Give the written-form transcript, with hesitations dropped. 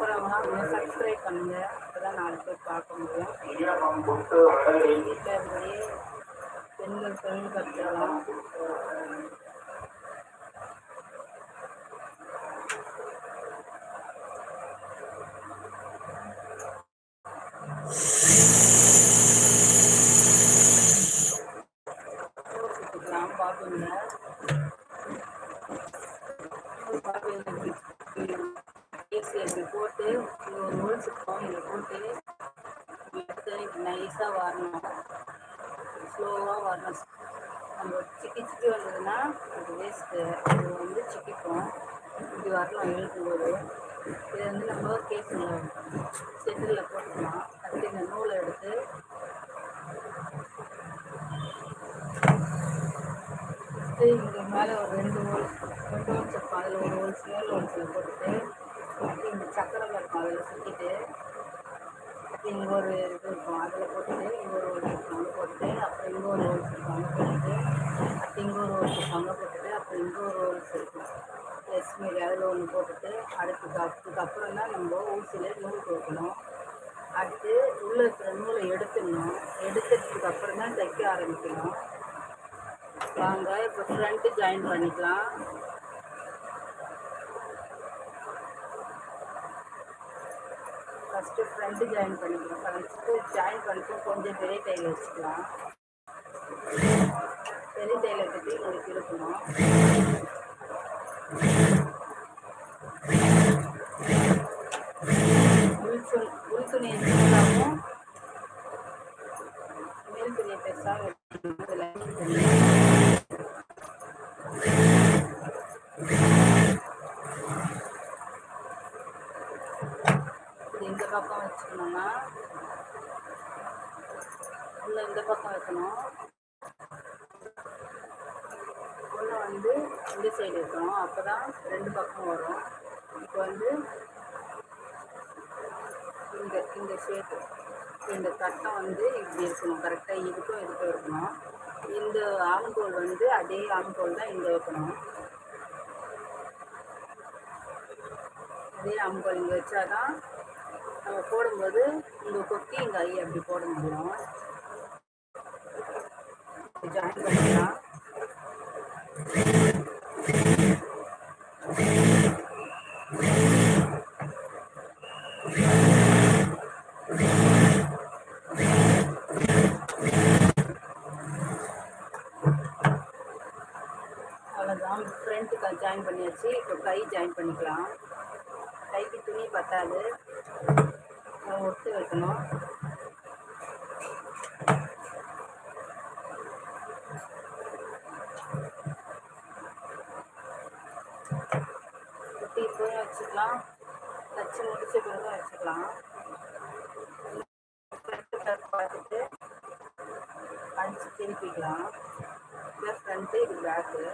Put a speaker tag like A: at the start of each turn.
A: பார்க்குறவங்க கொஞ்சம் சப்ஸ்கிரைப் பண்ணுங்க, அப்பதான் 4 பேர் பார்க்க முடியும். வீட்டில் இருந்தே பெண்கள் தொழில் கற்றுக்கலாம். பாபுங்க போட்டு இது ஒரு ஹோல்ஸ் இருக்கும், இதில் போட்டு எடுத்து நைஸாக வரணும், ஸ்லோவாக வரணும். நம்ம சிக்கி வந்ததுன்னா அது வேஸ்ட்டு, அது வந்து சிக்கிக்கும். இப்படி வரணும் இழுக்கும்போது. இதை வந்து நம்ம கேஸில் செட்டில் போட்டுக்கலாம். அதுக்கு இந்த நூலை எடுத்து இங்கே மேலே ஒரு 2 ஹோல்ஸ் இருக்கும். அதில் ஒரு ஹோல்ஸ் மேல் ஹோல்ஸில் போட்டுட்டு இந்த சக்கரை இருக்கும் அதில் சுற்றிட்டு, இங்கே ஒரு இது இருக்கும் அதில் போட்டுட்டு, இங்கே ஒரு ஹோல்ஸ் இருக்கும் அங்கே போட்டுட்டு, அப்புறம் இங்கே ஒரு ஹோல்ஸ் இருக்கும் அங்கே போட்டுட்டு, அடுத்து இங்கே ஒரு ஹோல்ஸ் இருக்கும் அங்கே போட்டுட்டு, அப்புறம் இங்கே ஒரு ஹோல்ஸ் இருக்கும் ப்ளஸ் மாரி அதில் ஒன்று போட்டுட்டு, அதுக்கப்புறம் தான் நம்ம ஊசியில் நூல் கோக்கணும். அடுத்து உள்ளே இருக்கிற நூலை எடுத்துடணும். எடுத்துட்டதுக்கு அப்புறம் தான் தைக்க ஆரம்பிக்கணும். வாங்க இப்போ ஃப்ரண்ட்டு ஜாயின் பண்ணிக்கலாம். ஃபஸ்ட்டு ஃப்ரண்ட்டு ஜாயின் பண்ணிக்கலாம். ஃபஸ்ட்டு ஜாயின் பண்ணிட்டு கொஞ்சம் பெரிய டைலர் வச்சுக்கலாம். பெரிய டைலர் கட்டி உங்களுக்கு இருக்கணும். உள் துணியை சின்னதாகவும் மேல் துணியை பெருசாக இந்த பக்கம் வச்சுக்கணும்னா உள்ள இந்த பக்கம் வைக்கணும். உள்ள வந்து இந்த சைடு இருக்கணும், அப்போ தான் 2 பக்கம் வரும். இப்போ வந்து இந்த ஷேப்பு இந்த கட்டம் வந்து இப்படி இருக்கணும், கரெக்டாக இதுக்கும் இருக்கணும். இந்த ஆம்கோல் வந்து அதே ஆம்கோல் தான் இங்கே வைக்கணும். அதே ஆம்கோல் இங்கே வச்சாதான் நம்ம போடும்போது இங்கே கொக்கி இங்கே ஐ அப்படி போட முடியும். ஜாயின் பண்ணிக்கலாம். அவ்வளோதான், ஃப்ரண்ட்டுக்கு ஜாயின் பண்ணியாச்சு. இப்போ கை ஜாயின் பண்ணிக்கலாம். கைக்கு துணி பத்தாது, ஒட்டு வைக்கணும். ஒட்டி இப்போயும் வச்சுக்கலாம், தச்சு முடிச்ச பிறகு வச்சுக்கலாம். பார்த்துட்டு அடிச்சு திருப்பிக்கலாம். இது ஃப்ரண்ட்டு, இது பேக்கு.